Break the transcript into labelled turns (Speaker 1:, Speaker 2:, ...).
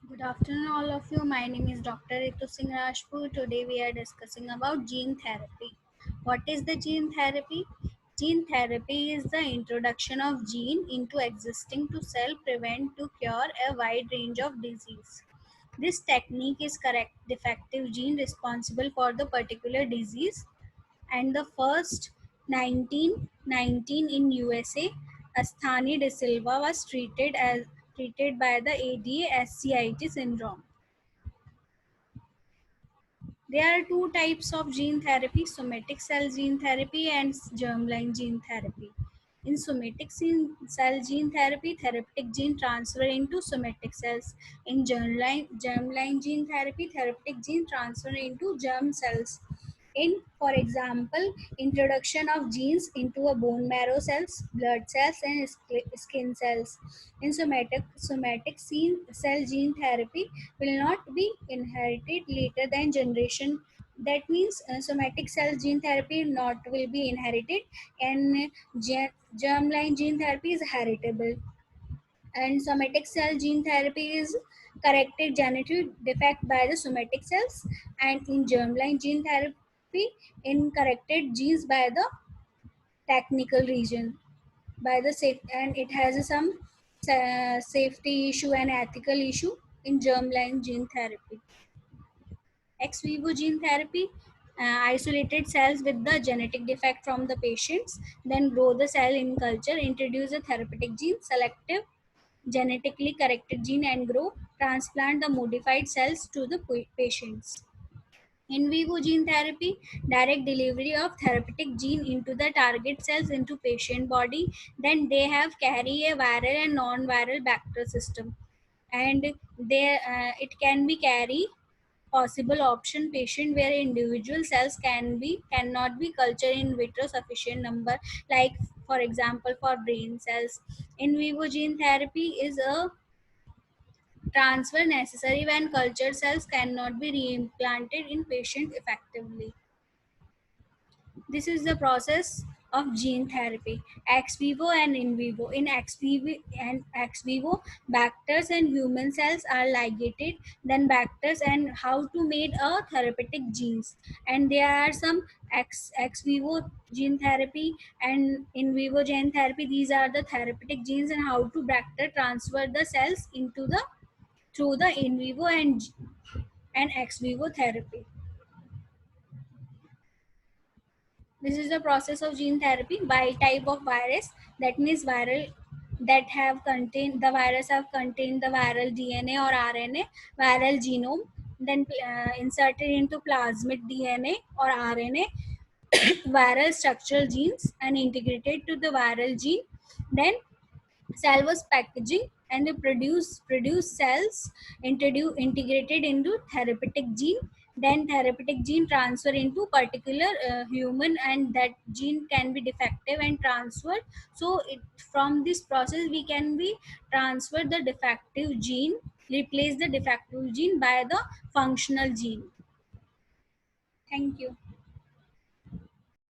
Speaker 1: Good afternoon, all of you. My name is Dr. Ritu Singh Rajput. Today we are discussing about gene therapy. What is the gene therapy? Gene therapy is the introduction of gene into existing to cell prevent to cure a wide range of disease. This technique is correct defective gene responsible for the particular disease, and the first 1919 in USA, Asthani de Silva was treated by the ADA-SCIT syndrome. There are two types of gene therapy: somatic cell gene therapy and germline gene therapy. In somatic cell gene therapy, therapeutic gene transfer into somatic cells. In germline gene therapy, therapeutic gene transfer into germ cells. In, for example, introduction of genes into a bone marrow cells, blood cells, and skin cells. In cell gene therapy will not be inherited later than generation. That means somatic cell gene therapy not will be inherited, and germline gene therapy is heritable. And somatic cell gene therapy is corrected genetic defect by the somatic cells, and in germline gene therapy in corrected genes by the technical region by the safe, and it has some safety issue and ethical issue in germline gene therapy. Ex vivo gene therapy isolated cells with the genetic defect from the patients, then grow the cell in culture, introduce a therapeutic gene, selective genetically corrected gene, and grow, transplant the modified cells to the patients. In vivo gene therapy, direct delivery of therapeutic gene into the target cells into patient body, then they have carry a viral and non-viral vector system, and it can be carry possible option patient where individual cells cannot be cultured in vitro sufficient number, like for example for brain cells. In vivo gene therapy is a transfer necessary when cultured cells cannot be reimplanted in patient effectively. This is the process of gene therapy, ex vivo and in vivo. In ex vivo, bacters and human cells are ligated, then bacters and how to make a therapeutic genes. And there are some ex vivo gene therapy and in vivo gene therapy. These are the therapeutic genes and how to bacter transfer the cells into the through the in vivo and ex vivo therapy. This is the process of gene therapy by type of virus. That means viral that have contained the virus have contained the viral DNA or RNA, viral genome, then inserted into plasmid DNA or RNA, viral structural genes, and integrated to the viral gene. Then cell was packaging and they produce cells integrated into therapeutic gene, then therapeutic gene transfer into particular human, and that gene can be defective and transferred. So from this process we can be transfer the defective gene, replace the defective gene by the functional gene. Thank you.